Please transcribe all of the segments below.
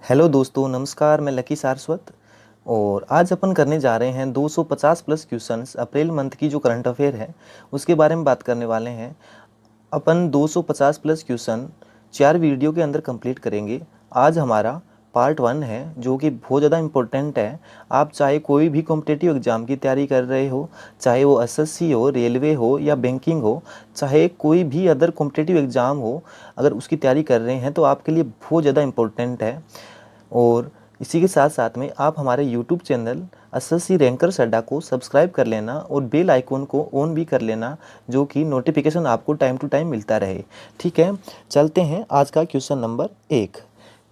Hello दोस्तों, नमस्कार। मैं लकी सारस्वत और आज अपन करने जा रहे हैं 250 प्लस क्वेश्चंस अप्रैल मंथ की जो करंट अफेयर है उसके बारे में बात करने वाले हैं। अपन 250 प्लस क्वेश्चन 4 वीडियो के अंदर कंप्लीट करेंगे। आज हमारा पार्ट 1 है जो कि बहुत ज़्यादा इम्पोर्टेंट है। आप चाहे कोई भी कॉम्पिटिटिव एग्ज़ाम की तैयारी कर रहे हो, चाहे वो एसएससी हो, रेलवे हो या बैंकिंग हो, चाहे कोई भी अदर कॉम्पिटिटिव एग्ज़ाम हो, अगर उसकी तैयारी कर रहे हैं तो आपके लिए बहुत ज़्यादा इम्पोर्टेंट है। और इसी के साथ साथ में आप हमारे यूट्यूब चैनल एसएससी रैंकर्स अड्डा को सब्सक्राइब कर लेना और बेल आइकन को ऑन भी कर लेना, जो कि नोटिफिकेशन आपको टाइम टू टाइम मिलता रहे। ठीक है, चलते हैं आज का क्वेश्चन नंबर 1।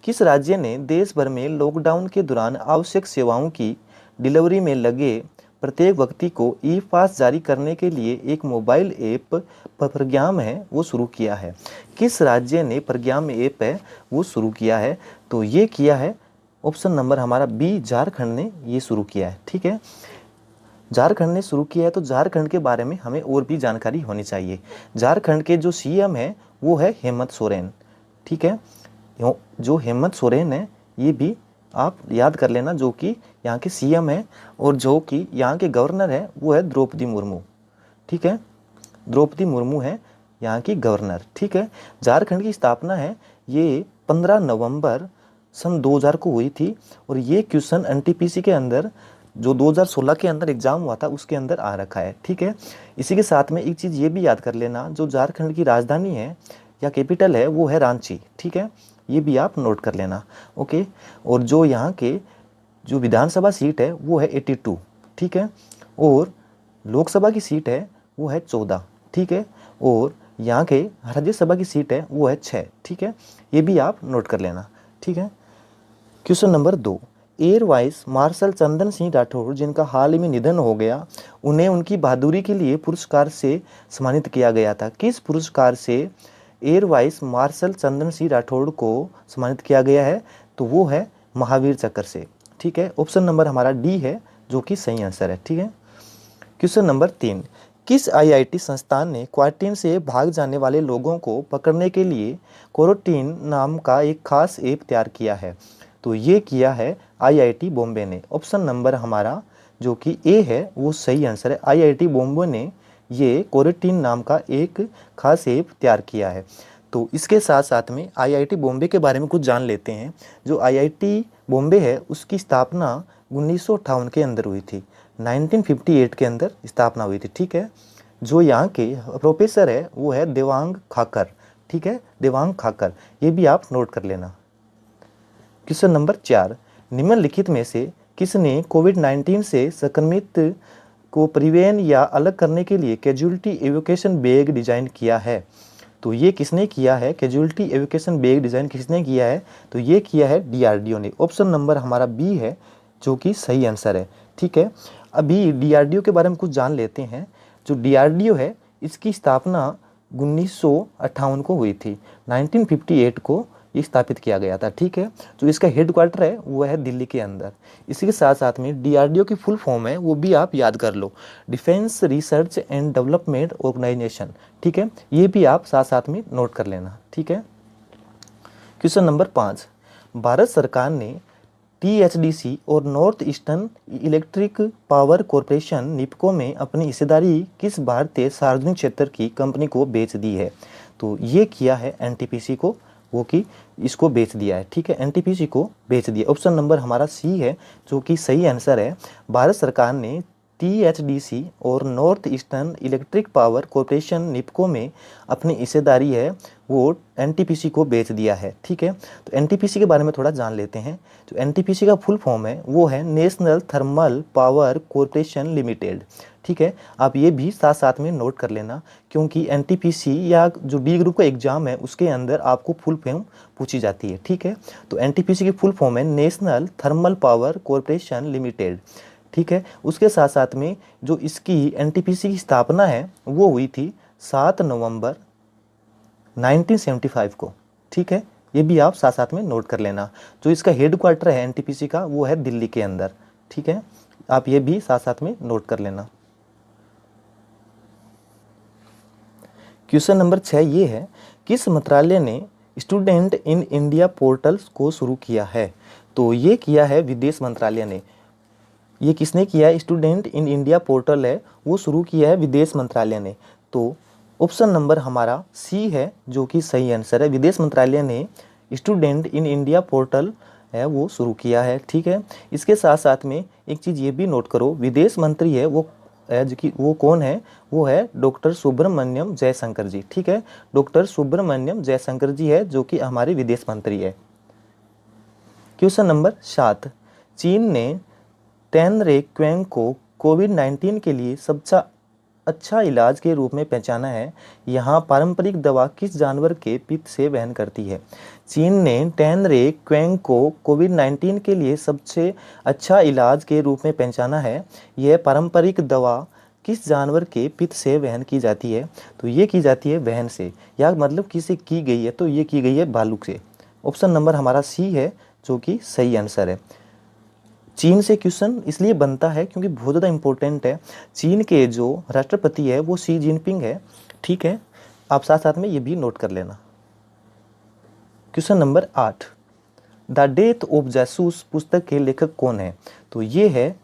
किस राज्य ने देश भर में लॉकडाउन के दौरान आवश्यक सेवाओं की डिलीवरी में लगे प्रत्येक व्यक्ति को ई पास जारी करने के लिए एक मोबाइल ऐप प्रज्ञाम है वो शुरू किया है? किस राज्य ने प्रज्ञाम ऐप है वो शुरू किया है? तो ये किया है ऑप्शन नंबर हमारा बी, झारखंड ने ये शुरू किया है। ठीक है, झारखंड ने शुरू किया है तो झारखंड के बारे में हमें और भी जानकारी होनी चाहिए। झारखंड के जो सीएम है वो है हेमंत सोरेन। ठीक है, जो हेमंत सोरेन है ये भी आप याद कर लेना, जो कि यहाँ के सीएम है, और जो कि यहाँ के गवर्नर है वो है द्रौपदी मुर्मू। ठीक है, द्रौपदी मुर्मू है यहाँ की गवर्नर। ठीक है, झारखंड की स्थापना है ये 15 नवंबर सन 2000 को हुई थी और ये क्वेश्चन एनटीपीसी के अंदर जो 2016 के अंदर एग्जाम हुआ था उसके अंदर आ रखा है। ठीक है, इसी के साथ में एक चीज़ ये भी याद कर लेना, जो झारखंड की राजधानी है या कैपिटल है वो है रांची। ठीक है, ये भी आप नोट कर लेना। ओके, और जो यहाँ के जो विधानसभा सीट है वो है 82। ठीक है, और लोकसभा की सीट है वो है 14। ठीक है, और यहाँ के राज्यसभा की सीट है वो है 6। ठीक है, ये भी आप नोट कर लेना। ठीक है, question number 2। Air vice marshal Chandan Singh Rathore, जिनका हाल ही में निधन हो गया, उन्हें उनकी बहादुरी के लिए पुरस्कार से सम्मानित किया गया था। किस पुरस्कार से air vice marshal Chandan Singh Rathore को सम्मानित किया गया है? तो वो है महावीर चक्र से। ठीक है, ऑप्शन नंबर हमारा डी है जो कि सही आंसर है। ठीक है, क्वेश्चन नंबर 3। किस आईआईटी संस्थान ने क्वारंटीन से भाग जाने वाले लोगों को पकड़ने के लिए क्वारंटीन नाम का एक खास ऐप तैयार किया है? तो ये किया है आईआईटी बॉम्बे ने। ऑप्शन नंबर हमारा जो कि ए है वो सही आंसर है। आईआईटी बॉम्बे ने ये क्वारंटीन नाम का एक खास ऐप तैयार किया है। तो इसके साथ साथ में आईआईटी बॉम्बे के बारे में कुछ जान लेते हैं। जो आईआईटी बॉम्बे है उसकी स्थापना 1958 के अंदर हुई थी। 1958 के अंदर स्थापना हुई थी। ठीक है, जो यहाँ के प्रोफेसर है वो है देवांग खाकर। ठीक है, देवांग खाकर, ये भी आप नोट कर लेना। Question number 4। निम्नलिखित में से किसने कोविड-19 से संक्रमित को परिवहन या अलग करने के लिए कैजुअलिटी एवोकेशन बैग डिजाइन किया है? तो ये किसने किया है? कैजुअलिटी एवोकेशन बैग डिजाइन किसने किया है? तो ये किया है डीआरडीओ ने। ऑप्शन नंबर हमारा बी है जो कि सही आंसर है। ठीक है, अभी डीआरडीओ के बारे में कुछ जान लेते हैं। जो डीआरडीओ है इसकी स्थापना 1958 को हुई थी। 1958 को ये स्थापित किया गया था। ठीक है, जो इसका हेडक्वार्टर है वो है दिल्ली के अंदर। इसी के साथ साथ में डीआरडीओ की फुल फॉर्म है वो भी आप याद कर लो, defence research and development organisation. ठीक है, ये भी आप साथ साथ में नोट कर लेना। ठीक है, क्वेश्चन नंबर 5। भारत सरकार ने टीएचडीसी और north eastern electric power corporation NEEPCO में अपनी हिस्सेदारी किस भारतीय सार्वजनिक क्षेत्र की कंपनी को बेच दी है? तो ये किया है एनटीपीसी को, वो कि इसको बेच दिया है। ठीक है, एनटीपीसी को बेच दिया। ऑप्शन नंबर हमारा सी है जो कि सही आंसर है। भारत सरकार ने टीएचडीसी और north eastern electric power corporation NEEPCO में अपनी हिस्सेदारी है वो एनटीपीसी को बेच दिया है। ठीक है, तो एनटीपीसी के बारे में थोड़ा जान लेते हैं। जो एनटीपीसी का फुल फॉर्म है वो है national thermal power corporation limited. ठीक है, आप ये भी साथ साथ में नोट कर लेना, क्योंकि एनटीपीसी या जो डी ग्रुप का एग्जाम है उसके अंदर आपको फुल फॉर्म पूछी जाती है। ठीक है, तो एनटीपीसी की फुल फॉर्म है national thermal power corporation limited. ठीक है, उसके साथ साथ में जो इसकी एनटीपीसी की स्थापना है वो हुई थी 7 नवंबर 1975 को। ठीक है, ये भी आप साथ साथ में नोट कर लेना। जो इसका हेडक्वार्टर है एनटीपीसी का वो है दिल्ली के अंदर। ठीक है, आप ये भी साथ साथ में नोट कर लेना। क्वेश्चन नंबर 6 ये है, किस मंत्रालय ने स्टूडेंट इन इंडिया पोर्टल को शुरू किया है? तो ये किया है विदेश मंत्रालय ने। ये किसने किया है? स्टूडेंट इन इंडिया पोर्टल है वो शुरू किया है विदेश मंत्रालय ने। तो ऑप्शन नंबर हमारा सी है जो कि सही आंसर है। विदेश मंत्रालय ने स्टूडेंट इन इंडिया पोर्टल है वो शुरू किया है। ठीक है, इसके साथ साथ में एक चीज़ ये भी नोट करो, विदेश मंत्री है वो जो कि वो कौन है? वो है डॉक्टर सुब्रमण्यम जयशंकर जी। ठीक है, डॉक्टर सुब्रमण्यम जयशंकर जी है जो कि हमारे विदेश मंत्री है। क्वेश्चन नंबर 7, चीन ने टेनरे क्वेंग को कोविड-19 के लिए सबसे अच्छा इलाज के रूप में पहचाना है। यहाँ पारंपरिक दवा किस जानवर के पित्त से वहन करती है? चीन ने टेनरे क्वेंग को कोविड-19 के लिए सबसे अच्छा इलाज के रूप में पहचाना है। यह पारंपरिक दवा किस जानवर के पित्त से वहन की जाती है? तो ये की जाती है वहन से, या मतलब किसी की गई है तो ये की गई है भालू से। ऑप्शन नंबर हमारा सी है जो कि सही आंसर है। चीन से क्वेश्चन इसलिए बनता है क्योंकि बहुत ज़्यादा इंपॉर्टेंट है। चीन के जो राष्ट्रपति है वो शी जिनपिंग है। ठीक है, आप साथ साथ में ये भी नोट कर लेना। Question number 8, the death of जासूस पुस्तक के लेखक कौन है? तो ये है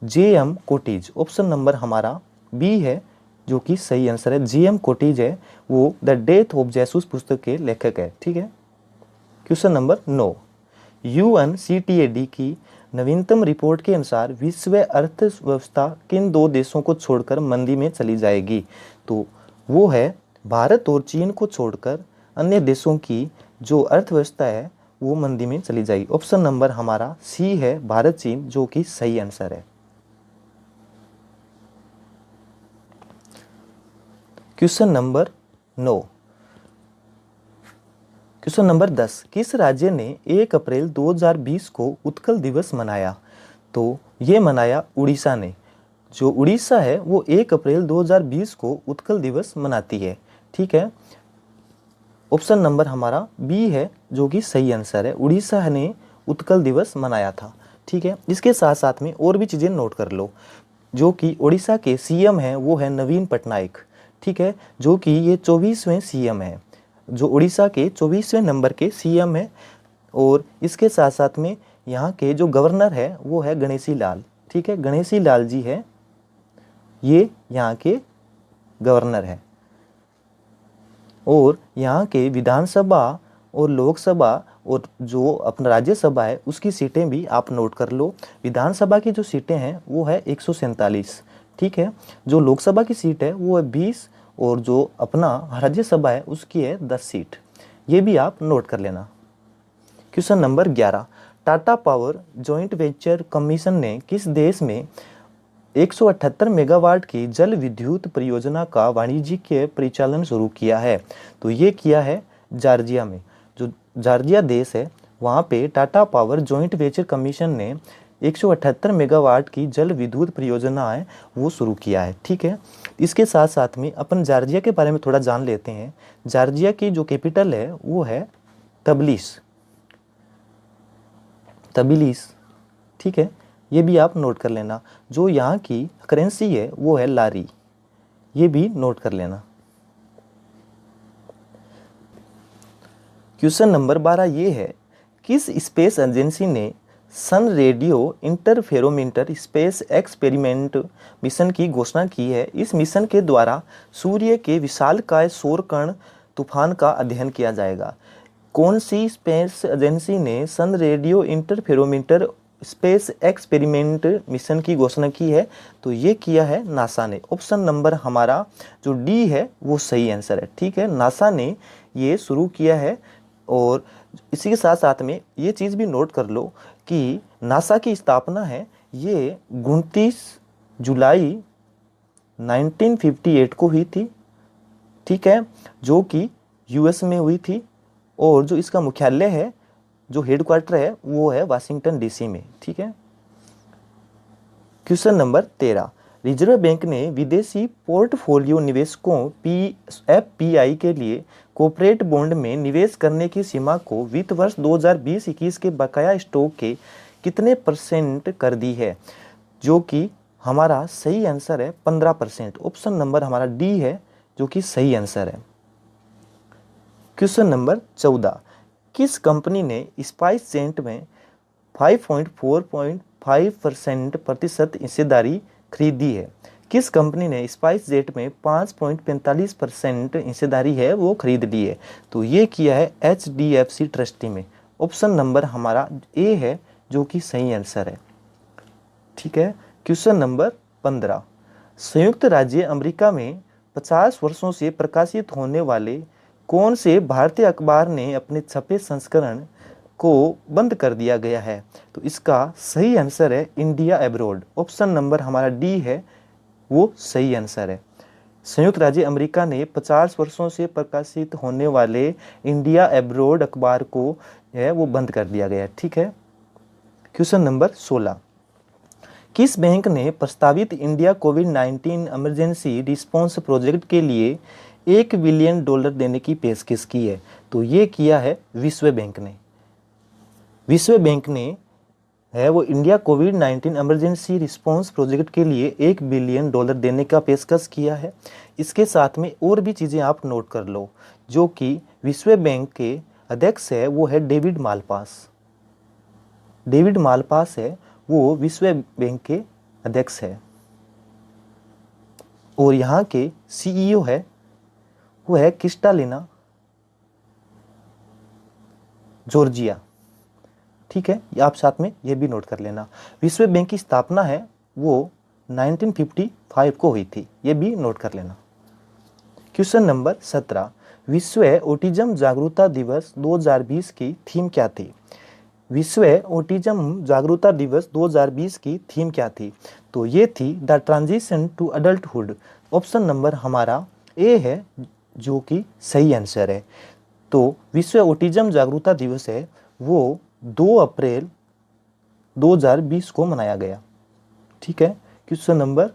जे.एम. कोटीज। ऑप्शन नंबर हमारा बी है जो कि सही आंसर है। जे.एम. कोटीज है वो द डेथ ऑफ जासूस पुस्तक के लेखक है। ठीक है, क्वेश्चन नंबर 9, UNCTAD की नवीनतम रिपोर्ट के अनुसार विश्व अर्थव्यवस्था किन दो देशों को छोड़कर मंदी में चली जाएगी? तो वो है भारत और चीन को छोड़कर अन्य देशों की जो अर्थव्यवस्था है वो मंदी में चली जाएगी। ऑप्शन नंबर हमारा सी है भारत चीन जो कि सही आंसर है। क्वेश्चन नंबर 9, क्वेश्चन नंबर 10, किस राज्य ने 1 अप्रैल 2020 को उत्कल दिवस मनाया? तो ये मनाया उड़ीसा ने। जो उड़ीसा है वो 1 अप्रैल 2020 को उत्कल दिवस मनाती है। ठीक है, ऑप्शन नंबर हमारा बी है जो कि सही आंसर है। उड़ीसा ने उत्कल दिवस मनाया था। ठीक है, इसके साथ साथ में और भी चीज़ें नोट कर लो। जो कि उड़ीसा के सीएम हैं वो है नवीन पटनायक। ठीक है, जो कि ये 24वें सीएम है, जो उड़ीसा के 24वें नंबर के सीएम है। और इसके साथ साथ में यहाँ के जो गवर्नर है वो है गणेशी लाल। ठीक है, गणेशी लाल जी है ये यहाँ के गवर्नर है। और यहाँ के विधानसभा और लोकसभा और जो अपना राज्यसभा है उसकी सीटें भी आप नोट कर लो। विधानसभा की जो सीटें हैं वो है 147। ठीक है, जो लोकसभा की सीट है वो है 20 और जो अपना राज्यसभा है उसकी है 10 सीट। ये भी आप नोट कर लेना। Question number 11, Tata power joint venture commission ने किस देश में 178 मेगावाट की जल विद्युत परियोजना का वाणिज्यिक परिचालन शुरू किया है? तो ये किया है जॉर्जिया में। जो जॉर्जिया देश है वहाँ पे Tata power joint venture commission ने 178 मेगावाट की जल विद्युत परियोजना है वो शुरू किया है। ठीक है, इसके साथ साथ में अपन जॉर्जिया के बारे में थोड़ा जान लेते हैं। जॉर्जिया की जो कैपिटल है वो है तबिलिस। ठीक है, ये भी आप नोट कर लेना। जो यहाँ की करेंसी है वो है लारी, ये भी नोट कर लेना। क्वेश्चन नंबर 12 ये है, किस स्पेस एजेंसी ने sun radio interferometer space experiment mission की घोषणा की है? इस मिशन के द्वारा सूर्य के विशालकाय सौर कण तूफान का अध्ययन किया जाएगा। कौन सी स्पेस एजेंसी ने sun radio interferometer space experiment mission की घोषणा की है? तो ये किया है नासा ने। ऑप्शन नंबर हमारा जो डी है वो सही आंसर है। ठीक है, नासा ने ये शुरू किया है। और इसी के साथ साथ में ये चीज़ भी नोट कर लो कि नासा की स्थापना है ये 29 जुलाई 1958 को हुई थी। ठीक है, जो कि यूएस में हुई थी। और जो इसका मुख्यालय है, जो हेडक्वार्टर है वो है वाशिंगटन डीसी में। ठीक है, क्वेश्चन नंबर 13, रिजर्व बैंक ने विदेशी पोर्टफोलियो निवेशकों एफपीआई के लिए कॉर्पोरेट बॉन्ड में निवेश करने की सीमा को वित्त वर्ष 2020-21 के बकाया स्टॉक के कितने % कर दी है? जो कि हमारा सही आंसर है 15%। ऑप्शन नंबर हमारा डी है जो कि सही आंसर है। क्वेश्चन नंबर 14, किस कंपनी ने स्पाइस जेट में 5.45% प्रतिशत हिस्सेदारी खरीदी है? किस कंपनी ने स्पाइस जेट में 5.45% हिस्सेदारी है वो खरीद ली है? तो ये किया है HDFC ट्रस्टी में। ऑप्शन नंबर हमारा ए है जो कि सही आंसर है। ठीक है। क्वेश्चन नंबर 15, संयुक्त राज्य अमेरिका में 50 वर्षों से प्रकाशित होने वाले कौन से भारतीय अखबार ने अपने छपे संस्करण को बंद कर दिया गया है? तो इसका सही आंसर है इंडिया एब्रोड। ऑप्शन नंबर हमारा डी है वो सही आंसर है। संयुक्त राज्य अमेरिका ने 50 वर्षों से प्रकाशित होने वाले इंडिया एब्रोड अखबार को है वो बंद कर दिया गया है। ठीक है। क्वेश्चन नंबर 16, किस बैंक ने प्रस्तावित इंडिया कोविड-19 इमरजेंसी रिस्पांस प्रोजेक्ट के लिए $1 बिलियन देने की पेशकश की है? तो ये किया है विश्व बैंक ने। विश्व बैंक ने है वो इंडिया कोविड-19 इमरजेंसी रिस्पांस प्रोजेक्ट के लिए $1 बिलियन देने का पेशकश किया है। इसके साथ में और भी चीज़ें आप नोट कर लो। जो कि विश्व बैंक के अध्यक्ष है वो है डेविड मालपास। डेविड मालपास है वो विश्व बैंक के अध्यक्ष है। और यहाँ के CEO है वो है क्रिस्टालिना जॉर्जिया। ठीक है, आप साथ में ये भी नोट कर लेना। विश्व बैंक की स्थापना है वो 1955 को हुई थी, ये भी नोट कर लेना। क्वेश्चन नंबर 17, विश्व ऑटिज्म जागरूकता दिवस 2020 की थीम क्या थी? विश्व ऑटिज्म जागरूकता दिवस 2020 की थीम क्या थी? तो ये थी the transition to adulthood. Option number हमारा ए है जो कि सही आंसर है। तो विश्व ऑटिज्म जागरूकता दिवस है वो 2 अप्रैल 2020 को मनाया गया। ठीक है। Question number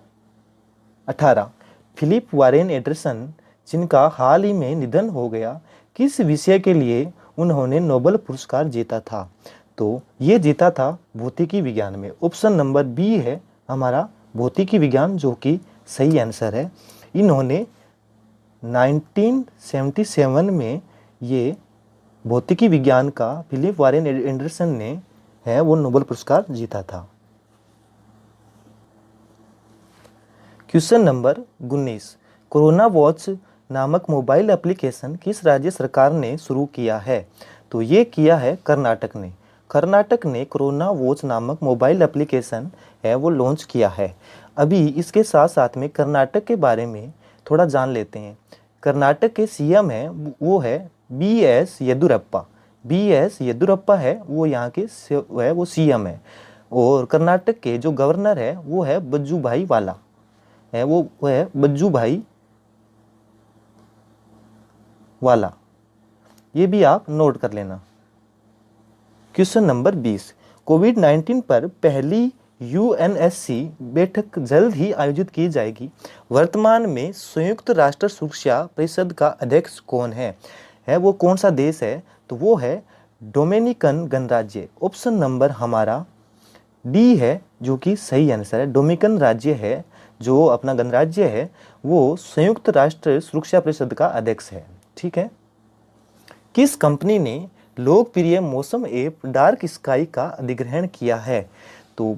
18, Philip Warren Anderson जिनका हाल ही में निधन हो गया, किस विषय के लिए उन्होंने नोबेल पुरस्कार जीता था? तो ये जीता था भौतिकी विज्ञान में। ऑप्शन नंबर बी है हमारा भौतिकी विज्ञान जो कि सही आंसर है। इन्होंने 1977 में ये भौतिकी विज्ञान का फिलिप वारेन एंडरसन ने है वो नोबेल पुरस्कार जीता था। क्वेश्चन नंबर 19, कोरोना वॉच नामक मोबाइल एप्लीकेशन किस राज्य सरकार ने शुरू किया है? तो ये किया है कर्नाटक ने। कर्नाटक ने कोरोना वॉच नामक मोबाइल एप्लीकेशन है वो लॉन्च किया है। अभी इसके साथ साथ में कर्नाटक के बारे में थोड़ा जान लेते हैं। कर्नाटक के CM है वो है BS येदुरप्पा। BS येदुरप्पा है वो यहाँ के है वो CM है। और कर्नाटक के जो गवर्नर है वो है वजुभाई वाला है वो है वजुभाई वाला। ये भी आप नोट कर लेना। क्वेश्चन नंबर 20, कोविड-19 पर पहली UNSC बैठक जल्द ही आयोजित की जाएगी। वर्तमान में संयुक्त राष्ट्र सुरक्षा परिषद का अध्यक्ष कौन है? वो कौन सा देश है? तो वो है डोमिनिकन गणराज्य। ऑप्शन नंबर हमारा डी है जो कि सही आंसर है। डोमिनिकन राज्य है जो अपना गणराज्य है वो संयुक्त राष्ट्र सुरक्षा परिषद का अध्यक्ष है। ठीक है। किस कंपनी ने लोकप्रिय मौसम ऐप डार्क स्काई का अधिग्रहण किया है? तो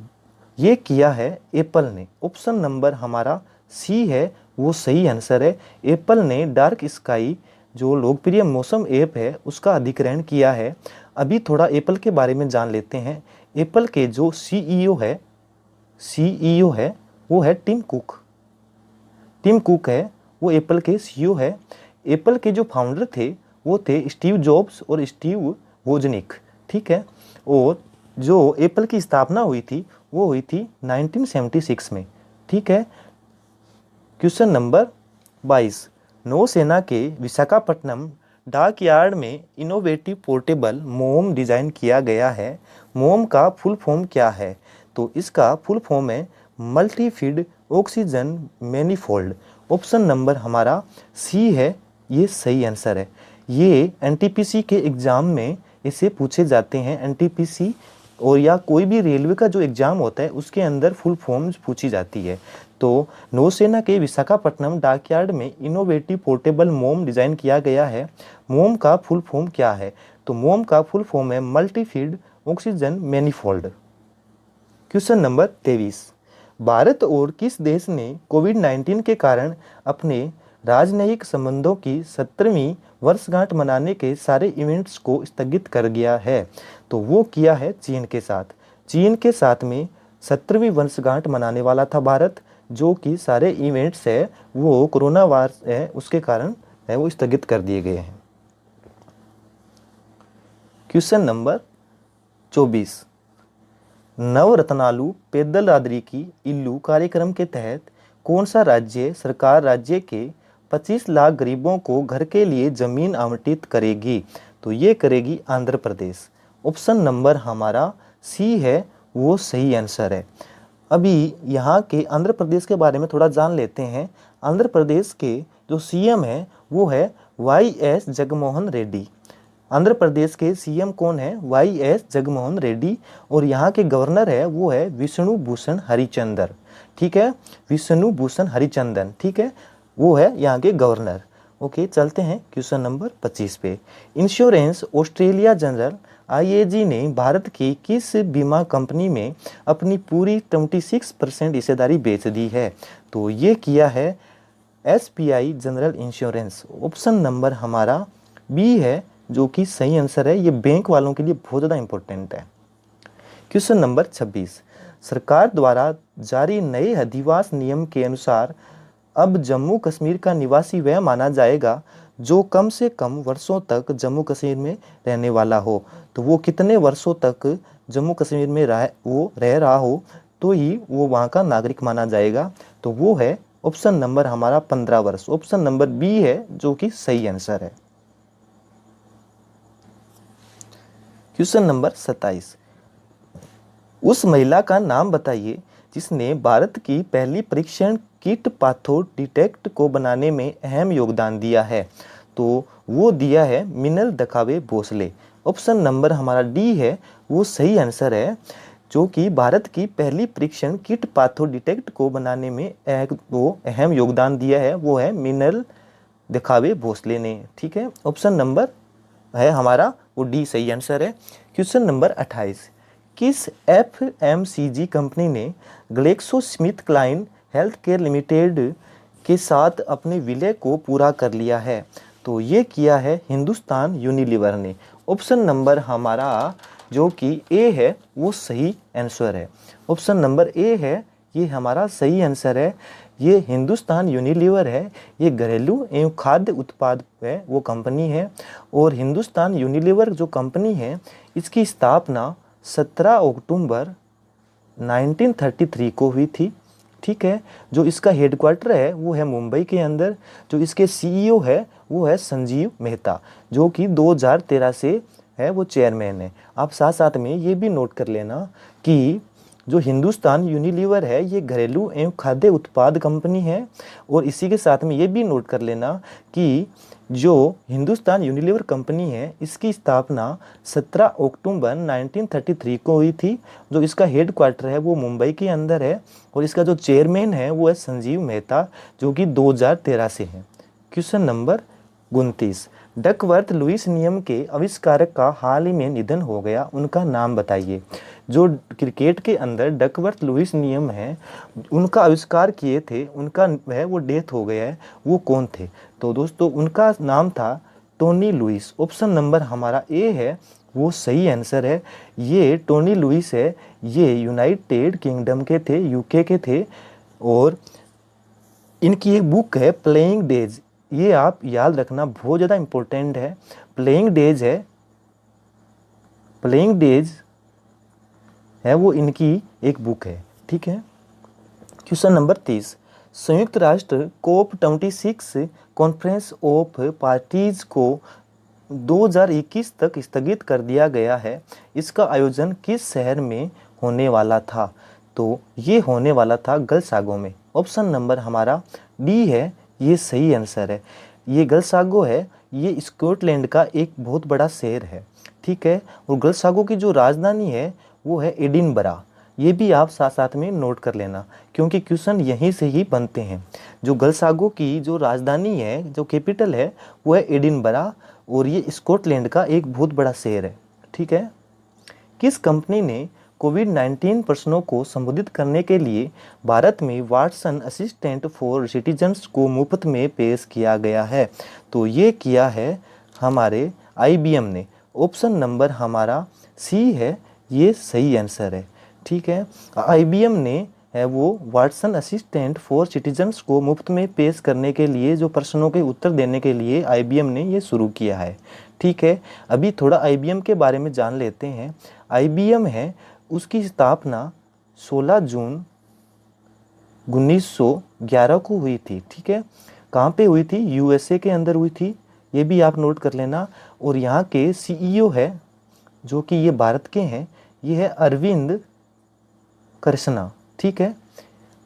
ये किया है एप्पल ने। ऑप्शन नंबर हमारा सी है वो सही आंसर है। एप्पल ने डार्क स्काई जो लोकप्रिय मौसम ऐप है उसका अधिग्रहण किया है। अभी थोड़ा एप्पल के बारे में जान लेते हैं। एप्पल के जो CEO है वो है टिम कुक। टिम कुक है वो एप्पल के CEO है। एप्पल के जो फाउंडर थे वो थे स्टीव जॉब्स और स्टीव वोजनिक। ठीक है। और जो एप्पल की स्थापना हुई थी वो हुई थी 1976 में। ठीक है। क्वेश्चन नंबर 22, नौसेना के विशाखापट्टनम डाक यार्ड में इनोवेटिव पोर्टेबल मोम डिजाइन किया गया है। मोम का फुल फॉर्म क्या है? तो इसका फुल फॉर्म है multi feed oxygen manifold. Option number हमारा सी है ये सही आंसर है। ये NTPC के एग्जाम में इसे पूछे जाते हैं। NTPC और या कोई भी रेलवे का जो एग्ज़ाम होता है उसके अंदर फुल फॉर्म्स पूछी जाती है। तो नौसेना के विशाखापट्टनम डॉकयार्ड में इनोवेटिव पोर्टेबल मोम डिज़ाइन किया गया है। मोम का फुल फॉर्म क्या है? तो मोम का फुल फॉर्म है multi feed oxygen manifold. Question number 23, Bharat और किस देश ने कोविड-19 के कारण अपने राजनयिक संबंधों की 17वीं वर्षगांठ मनाने के सारे इवेंट्स को स्थगित कर दिया है? तो वो किया है चीन के साथ। चीन के साथ में 17वीं वर्षगांठ मनाने वाला था भारत, जो कि सारे इवेंट्स है वो कोरोना वायरस है उसके कारण है वो स्थगित कर दिए गए हैं। क्वेश्चन नंबर 24, नवरत्नालु पेदलाद्रि की इल्लू कार्यक्रम के तहत कौन सा राज्य सरकार राज्य के 25 लाख गरीबों को घर के लिए जमीन आवंटित करेगी? तो ये करेगी आंध्र प्रदेश। ऑप्शन नंबर हमारा सी है वो सही आंसर है। अभी यहाँ के आंध्र प्रदेश के बारे में थोड़ा जान लेते हैं। आंध्र प्रदेश के जो सीएम है वो है वाई.एस. जगनमोहन रेड्डी। आंध्र प्रदेश के सीएम कौन है? वाई.एस. जगनमोहन रेड्डी। और यहाँ के गवर्नर है वो है विष्णु भूषण हरिचंदन। ठीक है, विष्णु भूषण हरिचंदन, ठीक है, वो है यहाँ के गवर्नर। ओके, चलते हैं क्वेश्चन नंबर 25 पे। इंश्योरेंस ऑस्ट्रेलिया जनरल आईएजी ने भारत की किस बीमा कंपनी में अपनी पूरी 26% हिस्सेदारी बेच दी है? तो ये किया है SBI general insurance. Option number हमारा बी है जो कि सही आंसर है। ये बैंक वालों के लिए बहुत ज़्यादा इंपॉर्टेंट है। क्वेश्चन नंबर 26, सरकार द्वारा जारी नए अधिवास नियम के अनुसार अब जम्मू कश्मीर का निवासी वह माना जाएगा जो कम से कम वर्षों तक जम्मू कश्मीर में रहने वाला हो। तो वो कितने वर्षों तक जम्मू कश्मीर में रह रहा हो तो ही वो वहाँ का नागरिक माना जाएगा। तो वो है ऑप्शन नंबर हमारा 15 वर्ष। ऑप्शन नंबर बी है जो कि सही आंसर है। क्वेश्चन नंबर 27, उस महिला का नाम बताइए जिसने भारत की पहली परीक्षण किट पाथो डिटेक्ट को बनाने में अहम योगदान दिया है। तो वो दिया है मिनल दखावे भोसले। ऑप्शन नंबर हमारा डी है वो सही आंसर है। जो कि भारत की पहली परीक्षण किट पाथो डिटेक्ट को बनाने में वो अहम योगदान दिया है वो है मिनल दखावे भोसले ने। ठीक है, ऑप्शन नंबर है हमारा वो डी सही आंसर है। क्वेश्चन नंबर 28, किस एफएमसीजी कंपनी ने ग्लेक्सोस्मिथक्लाइन हेल्थ केयर लिमिटेड के साथ अपने विलय को पूरा कर लिया है? तो ये किया है हिंदुस्तान यूनिलीवर ने। ऑप्शन नंबर हमारा जो कि ए है वो सही आंसर है। ऑप्शन नंबर ए है ये हमारा सही आंसर है। ये हिंदुस्तान यूनिलीवर है, ये घरेलू एवं खाद्य उत्पाद है वो कंपनी है। और हिंदुस्तान यूनिलीवर जो कंपनी है इसकी स्थापना 17 अक्टूबर 1933 को हुई थी। ठीक है, जो इसका हेडक्वार्टर है वो है मुंबई के अंदर। जो इसके सीईओ है वो है संजीव मेहता जो कि 2013 से है वो चेयरमैन है। आप साथ साथ में ये भी नोट कर लेना कि जो हिंदुस्तान यूनिलीवर है ये घरेलू एवं खाद्य उत्पाद कंपनी है। और इसी के साथ में ये भी नोट कर लेना कि जो हिंदुस्तान यूनिलीवर कंपनी है इसकी स्थापना 17 अक्टूबर 1933 को हुई थी। जो इसका हेडक्वार्टर है वो मुंबई के अंदर है। और इसका जो चेयरमैन है वो है संजीव मेहता जो कि 2013 से है। क्वेश्चन नंबर 29, डकवर्थ लुईस नियम के आविष्कारक का हाल ही में निधन हो गया, उनका नाम बताइए। जो क्रिकेट के अंदर डकवर्थ लुईस नियम है उनका आविष्कार किए थे उनका है वो डेथ हो गया है, वो कौन थे? तो दोस्तों उनका नाम था टोनी लुईस। ऑप्शन नंबर हमारा ए है वो सही आंसर है। ये टोनी लुईस है, ये यूनाइटेड किंगडम के थे, यूके के थे। और इनकी एक बुक है प्लेइंग डेज, ये आप याद रखना बहुत ज़्यादा इम्पोर्टेंट है। प्लेइंग डेज है वो इनकी एक बुक है। ठीक है, क्वेश्चन नंबर 30, संयुक्त राष्ट्र कोप 26 कॉन्फ्रेंस ऑफ पार्टीज को 2021 तक स्थगित कर दिया गया है। इसका आयोजन किस शहर में होने वाला था? तो ये होने वाला था गलसागो में। ऑप्शन नंबर हमारा डी है, ये सही आंसर है। ये गलसागो है, ये स्कॉटलैंड का एक बहुत बड़ा शहर है। ठीक है, और गलसागो की जो राजधानी है वो है एडिनबरा। ये भी आप साथ साथ में नोट कर लेना, क्योंकि क्वेश्चन यहीं से ही बनते हैं। जो गलसागो की जो राजधानी है, जो कैपिटल है, वो है एडिनबरा, और ये स्कॉटलैंड का एक बहुत बड़ा शहर है। ठीक है। किस कंपनी ने कोविड-19 प्रश्नों को संबोधित करने के लिए भारत में वाटसन असिस्टेंट फॉर सिटीजन्स को मुफ्त में पेश किया गया है? तो ये किया है हमारे IBM ने। ऑप्शन नंबर हमारा सी है, ये सही आंसर है। ठीक है। IBM ने है वो वाटसन असिस्टेंट फॉर सिटीजन्स को मुफ्त में पेश करने के लिए, जो प्रश्नों के उत्तर देने के लिए IBM ने ये शुरू किया है। ठीक है। अभी थोड़ा IBM के बारे में जान लेते हैं। IBM है, उसकी स्थापना 16 जून 1911 को हुई थी। ठीक है। कहाँ पे हुई थी? USA के अंदर हुई थी, ये भी आप नोट कर लेना। और यहाँ के CEO है, जो कि ये भारत के हैं, ये है अरविंद कृष्णा। ठीक है।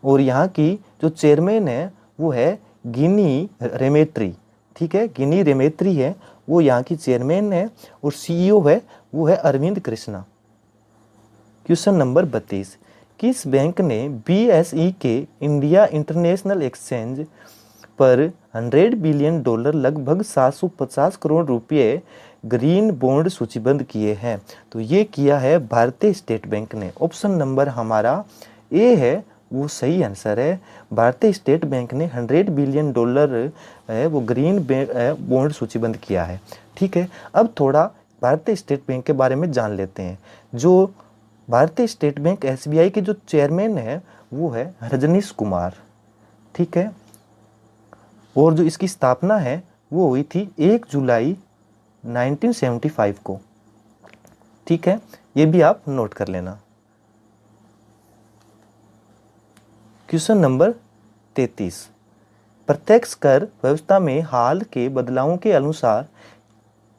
और यहाँ की जो चेयरमैन है वो है गिनी रेमेत्री। ठीक है। गिनी रेमेत्री है, वो यहाँ की चेयरमैन है, और CEO है वो है अरविंद कृष्णा। क्वेश्चन नंबर 32, किस बैंक ने BSE के इंडिया इंटरनेशनल एक्सचेंज पर $100 बिलियन लगभग 750 करोड़ रुपए ग्रीन बॉन्ड सूचीबद्ध किए हैं? तो ये किया है भारतीय स्टेट बैंक ने। ऑप्शन नंबर हमारा ए है, वो सही आंसर है। भारतीय स्टेट बैंक ने $100 बिलियन है वो ग्रीन बॉन्ड सूचीबद्ध किया है। ठीक है। अब थोड़ा भारतीय स्टेट बैंक के बारे में जान लेते हैं। जो भारतीय स्टेट बैंक SBI के जो चेयरमैन है वो है रजनीश कुमार। ठीक है। और जो इसकी स्थापना है वो हुई थी 1 जुलाई 1975 को। ठीक है। ये भी आप नोट कर लेना। क्वेश्चन नंबर 33, प्रत्यक्ष कर व्यवस्था में हाल के बदलावों के अनुसार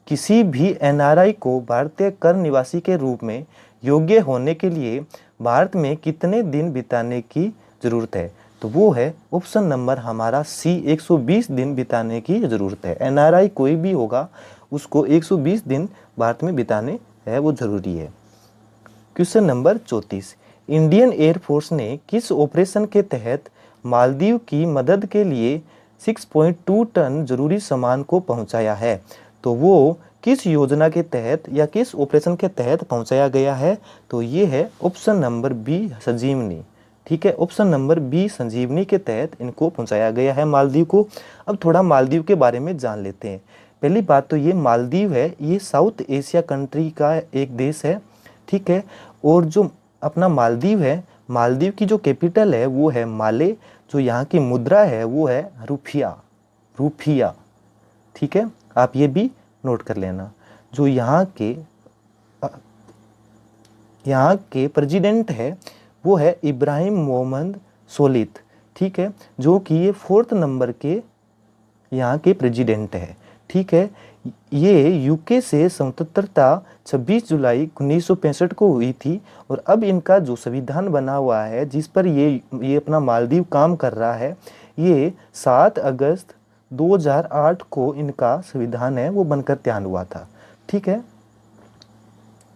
किसी भी NRI को भारतीय कर निवासी के रूप में योग्य होने के लिए भारत में कितने दिन बिताने की जरूरत है? तो वो है ऑप्शन नंबर हमारा सी, 120 दिन बिताने की जरूरत है। NRI कोई भी होगा, उसको 120 दिन भारत में बिताने है वो जरूरी है। क्वेश्चन नंबर 34, इंडियन एयरफोर्स ने किस ऑपरेशन के तहत मालदीव की मदद के लिए 6.2 टन जरूरी सामान को पहुंचाया है? तो वो किस योजना के तहत या किस ऑपरेशन के तहत पहुंचाया गया है? तो ये है ऑप्शन नंबर बी, संजीवनी। ठीक है। ऑप्शन नंबर बी, संजीवनी के तहत इनको पहुंचाया गया है मालदीव को। अब थोड़ा मालदीव के बारे में जान लेते हैं। पहली बात तो ये मालदीव है, ये साउथ एशिया कंट्री का एक देश है। ठीक है। और जो अपना मालदीव है, मालदीव की जो कैपिटल है वो है माले। जो यहाँ की मुद्रा है वो है रुपया, रुपया। ठीक है। आप ये भी नोट कर लेना। जो यहाँ के प्रेसिडेंट है वो है इब्राहिम मोहम्मद सोलिह। ठीक है। जो कि ये 4th नंबर के यहाँ के प्रेसिडेंट है। ठीक है। ये यूके से स्वतंत्रता 26 जुलाई 1965 को हुई थी, और अब इनका जो संविधान बना हुआ है, जिस पर ये अपना मालदीव काम कर रहा है, ये 7 अगस्त 2008 को इनका संविधान है वो बनकर तैयार हुआ था। ठीक है।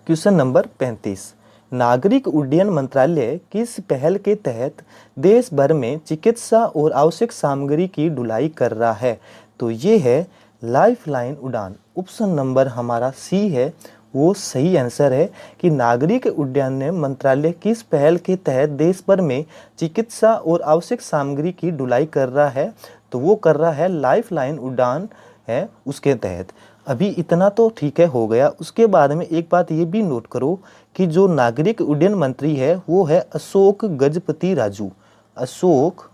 क्वेश्चन नंबर 35, नागरिक उड्डयन मंत्रालय किस पहल के तहत देश भर में चिकित्सा और आवश्यक सामग्री की ढुलाई कर रहा है? तो ये है लाइफलाइन उड़ान। ऑप्शन नंबर हमारा सी है, वो सही आंसर है कि नागरिक उड्डयन मंत्रालय किस पहल के तहत देश भर में चिकित्सा और आवश्यक सामग्री की ढुलाई कर रहा है? तो वो कर रहा है लाइफलाइन उड़ान है उसके तहत। अभी इतना तो ठीक है, हो गया। उसके बाद में एक बात ये भी नोट करो कि जो नागरिक उड्डयन मंत्री है वो है अशोक गजपति राजू। अशोक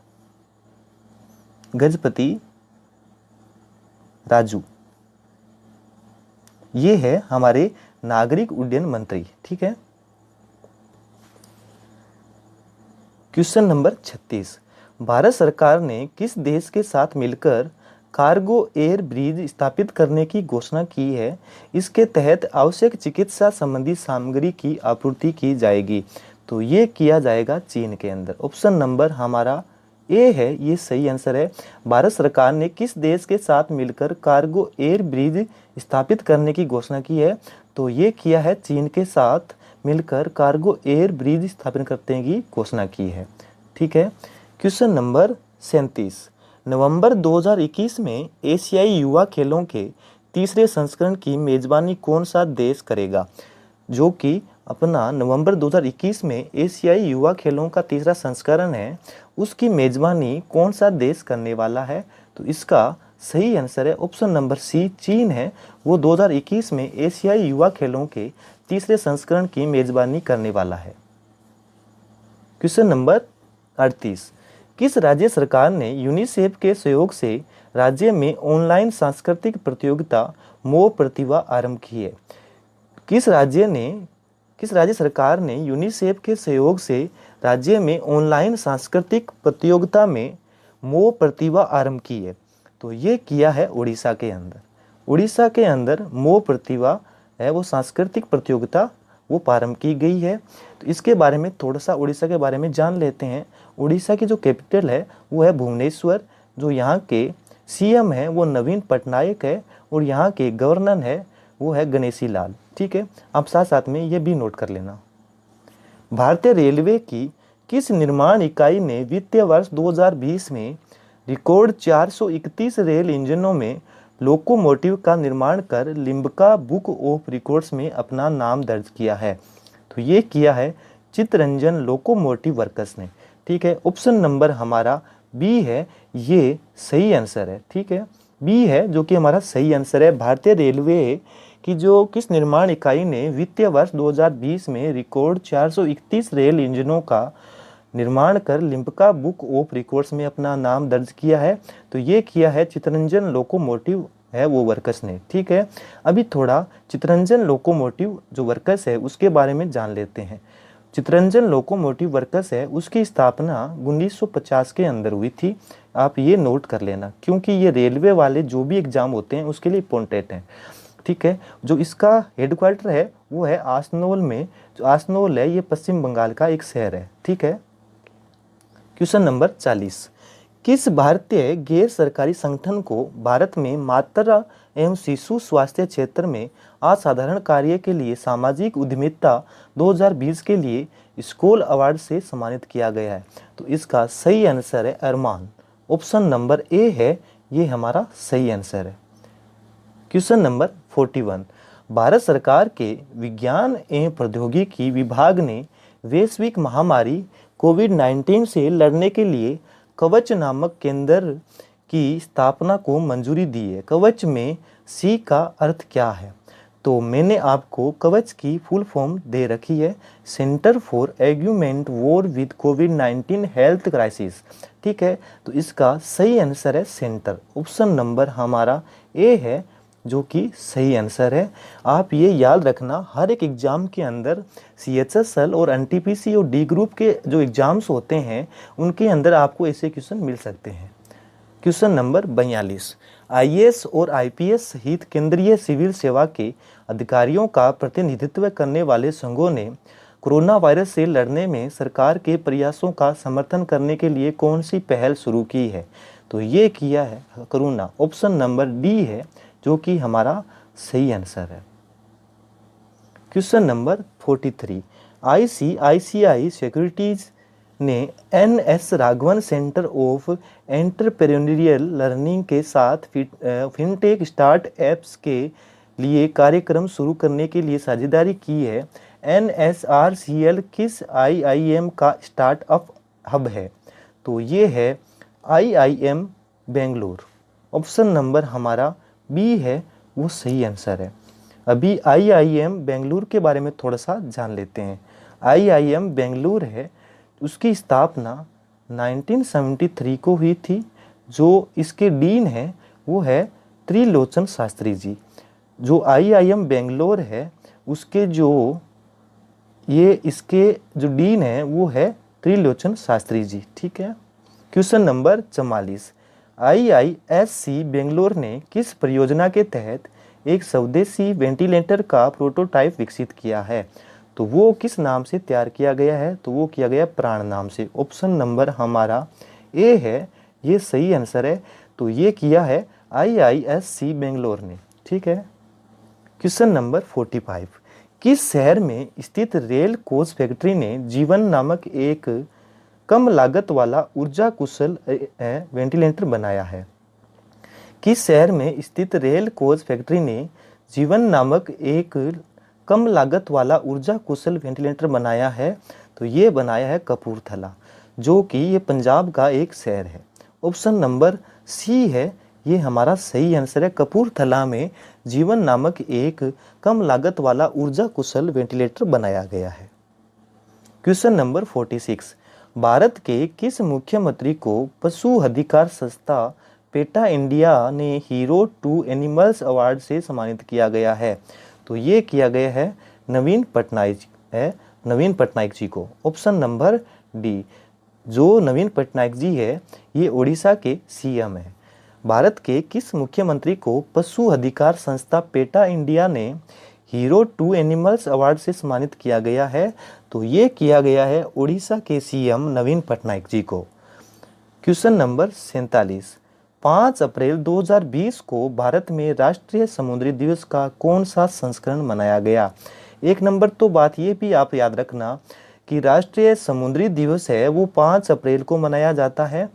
गजपति राजू, ये है हमारे नागरिक उड्डयन मंत्री। ठीक है। क्वेश्चन नंबर 36, भारत सरकार ने किस देश के साथ मिलकर कार्गो एयर ब्रिज स्थापित करने की घोषणा की है? इसके तहत आवश्यक चिकित्सा संबंधी सामग्री की आपूर्ति की जाएगी। तो ये किया जाएगा चीन के अंदर। ऑप्शन नंबर हमारा ए है, ये सही आंसर है। भारत सरकार ने किस देश के साथ मिलकर कार्गो एयर ब्रिज स्थापित करने की घोषणा की है? तो ये किया है चीन के साथ मिलकर कार्गो एयर ब्रिज स्थापित करने की घोषणा की है। ठीक है। क्वेश्चन नंबर 37, नवंबर 2021 में एशियाई युवा खेलों के तीसरे संस्करण की मेजबानी कौन सा देश करेगा? जो कि अपना नवंबर 2021 में एशियाई युवा खेलों का तीसरा संस्करण है, उसकी मेजबानी कौन सा देश करने वाला है? तो इसका सही आंसर है ऑप्शन नंबर सी, चीन है। वो 2021 में एशियाई युवा खेलों के तीसरे संस्करण की मेजबानी करने वाला है। क्वेश्चन नंबर 38, किस राज्य सरकार ने यूनिसेफ के सहयोग से राज्य में ऑनलाइन सांस्कृतिक प्रतियोगिता मोह प्रतिभा आरंभ की है? किस राज्य सरकार ने यूनिसेफ के सहयोग से राज्य में ऑनलाइन सांस्कृतिक प्रतियोगिता में मोह प्रतिभा आरंभ की है? तो ये किया है उड़ीसा के अंदर। उड़ीसा के अंदर मोह प्रतिभा है वो सांस्कृतिक प्रतियोगिता वो प्रारंभ की गई है। तो इसके बारे में थोड़ा सा उड़ीसा के बारे में जान लेते हैं। उड़ीसा की जो कैपिटल है वो है भुवनेश्वर। जो यहाँ के सीएम है वो नवीन पटनायक है और यहाँ के गवर्नर है वो है गणेशी लाल। ठीक है, आप साथ साथ में ये भी नोट कर लेना। भारतीय रेलवे की किस निर्माण इकाई ने वित्तीय वर्ष 2020 में रिकॉर्ड 431 रेल इंजनों में लोकोमोटिव का निर्माण कर लिम्का बुक ऑफ रिकॉर्ड्स में अपना नाम दर्ज किया है? तो ये किया है चित्तरंजन लोकोमोटिव वर्कर्स ने। ठीक है, ऑप्शन नंबर हमारा बी है, ये सही आंसर है। ठीक है, बी है जो कि हमारा सही आंसर है। भारतीय रेलवे की जो किस निर्माण इकाई ने वित्तीय वर्ष 2020 में रिकॉर्ड 431 रेल इंजनों का निर्माण कर लिम्का बुक ऑफ रिकॉर्ड्स में अपना नाम दर्ज किया है? तो ये किया है चित्तरंजन लोकोमोटिव है वो वर्कर्स ने। ठीक है, अभी थोड़ा चित्तरंजन लोकोमोटिव जो वर्कर्स है उसके बारे में जान लेते हैं। चित्तरंजन लोकोमोटिव वर्कर्स है उसकी स्थापना 1950 के अंदर हुई थी। आप ये नोट कर लेना क्योंकि ये रेलवे वाले जो भी एग्जाम होते हैं उसके लिए इंपॉर्टेंट है। ठीक है, जो इसका हेडक्वार्टर है वो है आसनोल में। जो आसनोल है ये पश्चिम बंगाल का एक शहर है। ठीक है। क्वेश्चन नंबर 40, किस भारतीय गैर सरकारी संगठन को भारत में मातृ एवं शिशु स्वास्थ्य क्षेत्र में असाधारण कार्य के लिए सामाजिक उद्यमिता 2020 के लिए स्कॉल अवार्ड से सम्मानित किया गया है? तो इसका सही आंसर है अरमान। ऑप्शन नंबर ए है, ये हमारा सही आंसर है। क्वेश्चन नंबर 41, भारत सरकार के विज्ञान एवं प्रौद्योगिकी विभाग ने वैश्विक महामारी कोविड-19 से लड़ने के लिए कवच नामक केंद्र की स्थापना को मंजूरी दी है। कवच में सी का अर्थ क्या है? तो मैंने आपको कवच की फुल फॉर्म दे रखी है, centre for augment war with कोविड-19 हेल्थ क्राइसिस। ठीक है, तो इसका सही आंसर है सेंटर। ऑप्शन नंबर हमारा ए है जो कि सही आंसर है। आप ये याद रखना, हर एक एग्जाम के अंदर CHSL और NTPC और डी ग्रुप के जो एग्जाम्स होते हैं उनके अंदर आपको ऐसे क्वेश्चन मिल सकते हैं। क्वेश्चन नंबर 42, IAS और IPS सहित केंद्रीय सिविल सेवा के अधिकारियों का प्रतिनिधित्व करने वाले संघों ने कोरोना वायरस से लड़ने में सरकार के प्रयासों का समर्थन करने के लिए कौन सी पहल शुरू की है? तो ये किया है करुणा। ऑप्शन नंबर डी है जो कि हमारा सही आंसर है। क्वेश्चन नंबर 43, ICICI सिक्योरिटीज ने NS Raghavan centre of entrepreneurial learning के साथ फिनटेक स्टार्ट एप्स के लिए कार्यक्रम शुरू करने के लिए साझेदारी की है। NSRCL किस IIM का स्टार्टअप हब है? तो ये है IIM बेंगलोर। ऑप्शन नंबर हमारा बी है, वो सही आंसर है। अभी IIM बेंगलुरु के बारे में थोड़ा सा जान लेते हैं। IIM बेंगलुरु है उसकी स्थापना 1973 को हुई थी। जो इसके डीन है वो है त्रिलोचन शास्त्री जी। जो IIM बेंगलोर है उसके इसके जो डीन है वो है त्रिलोचन शास्त्री जी। ठीक है। क्वेश्चन नंबर 44, IISc बेंगलोर ने किस परियोजना के तहत एक स्वदेशी वेंटिलेटर का प्रोटोटाइप विकसित किया है? तो वो किस नाम से तैयार किया गया है? तो वो किया गया प्राण नाम से। ऑप्शन नंबर हमारा ए है, ये सही आंसर है। तो ये किया है IISc बेंगलोर ने। ठीक है। क्वेश्चन नंबर 45, किस शहर में स्थित रेल कोच फैक्ट्री ने जीवन नामक एक कम लागत वाला ऊर्जा कुशल वेंटिलेटर बनाया है? किस शहर में स्थित रेल कोच फैक्ट्री ने जीवन नामक एक कम लागत वाला ऊर्जा कुशल वेंटिलेटर बनाया है? तो ये बनाया है कपूरथला, जो कि ये पंजाब का एक शहर है। ऑप्शन नंबर सी है ये हमारा सही आंसर है। कपूरथला में जीवन नामक एक कम लागत वाला ऊर्जा कुशल वेंटिलेटर बनाया गया है। क्वेश्चन नंबर 46, भारत के किस मुख्यमंत्री को पशु अधिकार संस्था पेटा इंडिया ने हीरो टू एनिमल्स अवार्ड से सम्मानित किया गया है? तो ये किया गया है नवीन पटनायक जी को। ऑप्शन नंबर डी, जो नवीन पटनायक जी है ये उड़ीसा के सीएम है। भारत के किस मुख्यमंत्री को पशु अधिकार संस्था पेटा इंडिया ने हीरो टू एनिमल्स अवार्ड से सम्मानित किया गया है? तो ये किया गया है उड़ीसा के सीएम नवीन पटनायक जी को। क्वेश्चन नंबर 47, 5 अप्रैल 2020 को भारत में राष्ट्रीय समुद्री दिवस का कौन सा संस्करण मनाया गया? एक नंबर तो बात ये भी आप याद रखना कि राष्ट्रीय समुद्री दिवस है वो 5 अप्रैल को मनाया जाता है,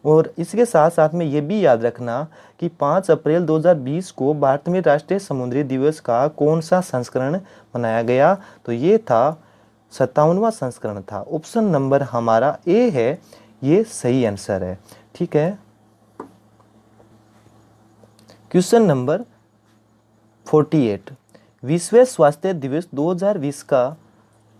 और इसके साथ साथ में ये भी याद रखना कि 5 अप्रैल 2020 को भारत में राष्ट्रीय समुद्री दिवस का कौन सा संस्करण मनाया गया? तो ये था 57वां संस्करण था। ऑप्शन नंबर हमारा ए है ये सही आंसर है। ठीक है। क्वेश्चन नंबर 48, विश्व स्वास्थ्य दिवस 2020 का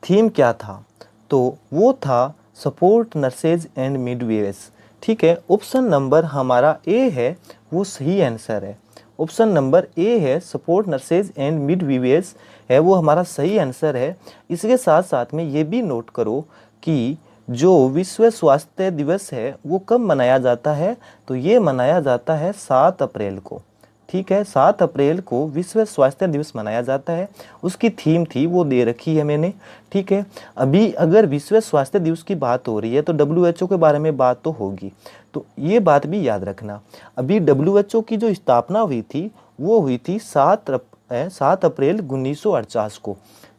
थीम क्या था? तो वो था सपोर्ट नर्सेज एंड मिडवेज। ठीक है। ऑप्शन नंबर हमारा ए है वो सही आंसर है। ऑप्शन नंबर ए है सपोर्ट नर्सेज एंड मिडवेज है वो हमारा सही आंसर है। इसके साथ साथ में ये भी नोट करो कि जो विश्व स्वास्थ्य दिवस है वो कब मनाया जाता है? तो ये मनाया जाता है 7 अप्रैल को। ठीक है, 7 अप्रैल को विश्व स्वास्थ्य दिवस मनाया जाता है। उसकी थीम थी वो दे रखी है मैंने। ठीक है। अभी अगर विश्व स्वास्थ्य दिवस की बात हो रही है तो WHO के बारे में बात तो होगी, तो ये बात भी याद रखना। अभी WHO की जो स्थापना हुई थी वो हुई थी 7 अप्रैल 1948 को।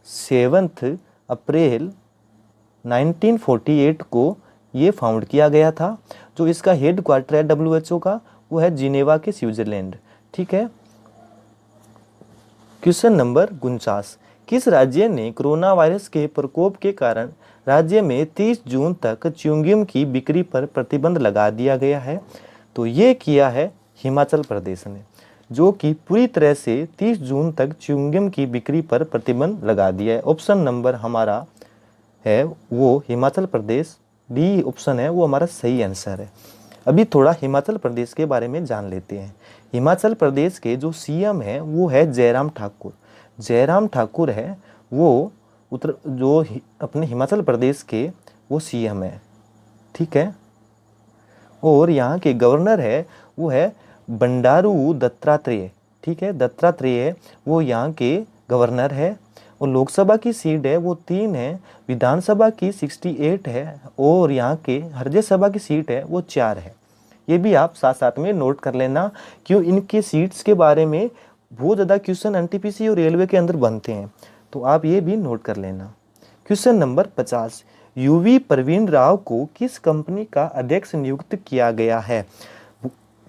7 अप्रैल 1948 को ये फाउंड किया गया था। जो इसका हेड क्वार्टर है WHO का वो है जिनेवा के स्विट्जरलैंड। ठीक है। क्वेश्चन नंबर 49, किस राज्य ने कोरोना वायरस के प्रकोप के कारण राज्य में 30 जून तक च्युइंगम की बिक्री पर प्रतिबंध लगा दिया गया है? तो ये किया है हिमाचल प्रदेश ने, जो कि पूरी तरह से 30 जून तक च्युइंगम की बिक्री पर प्रतिबंध लगा दिया है। ऑप्शन नंबर हमारा है वो हिमाचल प्रदेश, डी ऑप्शन है वो हमारा सही आंसर है। अभी थोड़ा हिमाचल प्रदेश के बारे में जान लेते हैं। हिमाचल प्रदेश के जो सीएम है वो है जयराम ठाकुर। जयराम ठाकुर है वो अपने हिमाचल प्रदेश के वो सीएम है। ठीक है। और यहाँ के गवर्नर है वो है बंडारू दत्तात्रेय। ठीक है, दत्तात्रेय वो यहाँ के गवर्नर है। और लोकसभा की सीट है वो 3 है, विधानसभा की 68 है, और यहाँ के राज्यसभा की सीट है वो 4 है। ये भी आप साथ साथ में नोट कर लेना, क्यों इनके सीट्स के बारे में बहुत ज़्यादा क्वेश्चन एनटीपीसी और रेलवे के अंदर बनते हैं, तो आप ये भी नोट कर लेना। Question number 50, U V Praveen Rao को किस कंपनी का अध्यक्ष नियुक्त किया गया है?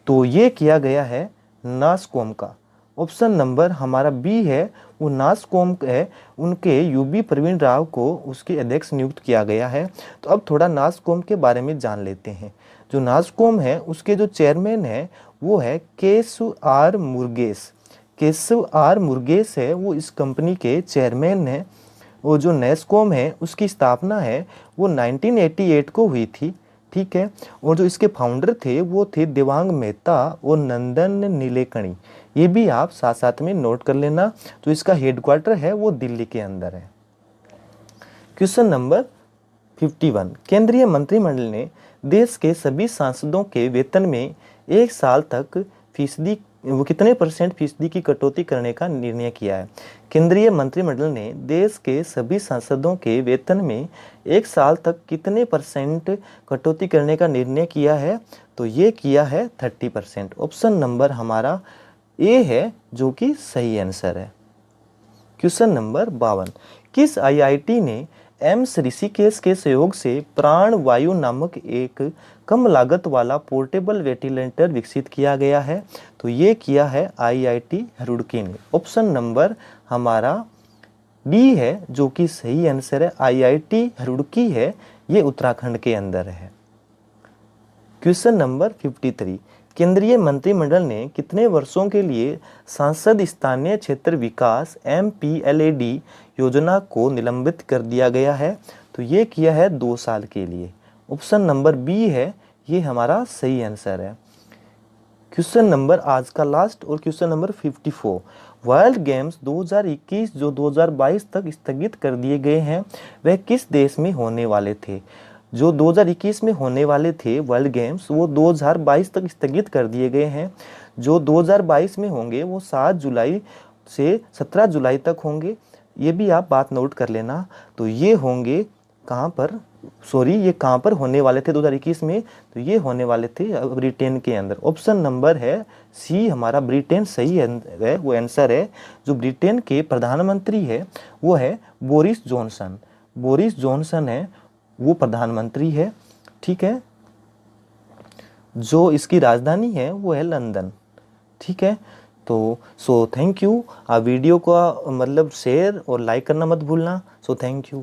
तो ये किया गया है नासकॉम का। ऑप्शन नंबर हमारा बी है वो नासकॉम है, उनके यूवी प्रवीण राव को उसके अध्यक्ष नियुक्त किया गया है। तो अब थोड़ा नासकॉम के बारे में जान लेते हैं। जो नासकॉम है उसके जो चेयरमैन है वो है केशव आर मुरुगेश। केशव आर मुरुगेश है वो इस कंपनी के चेयरमैन है। और जो नासकॉम है उसकी स्थापना है वो 1988 को हुई थी। ठीक है। और जो इसके फाउंडर थे वो थे देवांग मेहता और नंदन नीलेकणी। ये भी आप साथ साथ में नोट कर लेना। तो इसका हेडक्वार्टर है वो दिल्ली के अंदर है। क्वेश्चन नंबर 51, केंद्रीय मंत्रिमंडल ने देश के सभी सांसदों के वेतन में 1 साल तक कितने % की कटौती करने का निर्णय किया है? केंद्रीय मंत्रिमंडल ने देश के सभी सांसदों के वेतन में 1 साल तक कितने % कटौती करने का निर्णय किया है? तो ये किया है 30%। ऑप्शन नंबर हमारा ए है जो कि सही आंसर है। क्वेश्चन नंबर 52, किस आईआईटी ने एम्स ऋषिकेश के सहयोग से प्राण वायु नामक एक कम लागत वाला पोर्टेबल वेंटिलेटर विकसित किया गया है? तो ये किया है आईआईटी रुड़की ने। ऑप्शन नंबर हमारा बी है जो कि सही आंसर है। आईआईटी रुड़की है, ये उत्तराखंड के अंदर है। क्वेश्चन नंबर 53, केंद्रीय मंत्रिमंडल ने कितने वर्षों के लिए सांसद स्थानीय क्षेत्र विकास MPLAD योजना को निलंबित कर दिया गया है? तो ये किया है 2 साल के लिए। ऑप्शन नंबर बी है, ये हमारा सही आंसर है। क्वेश्चन नंबर आज का लास्ट और क्वेश्चन नंबर 54, वर्ल्ड गेम्स 2021 जो 2022 तक स्थगित कर दिए गए हैं वह किस देश में होने वाले थे? जो 2021 में होने वाले थे वर्ल्ड गेम्स वो 2022 तक स्थगित कर दिए गए हैं। जो 2022 में होंगे वो 7 जुलाई से 17 जुलाई तक होंगे। ये भी आप बात नोट कर लेना। तो ये होंगे कहाँ पर, ये कहाँ पर होने वाले थे 2021 में? तो ये होने वाले थे ब्रिटेन के अंदर। ऑप्शन नंबर है सी हमारा ब्रिटेन सही है, वो आंसर है। जो ब्रिटेन के प्रधानमंत्री है वो है बोरिस जॉनसन। बोरिस जॉनसन है वो प्रधानमंत्री है, ठीक है। जो इसकी राजधानी है वो है लंदन, ठीक है। तो थैंक यू। वीडियो का मतलब शेयर और लाइक करना मत भूलना। Thank you.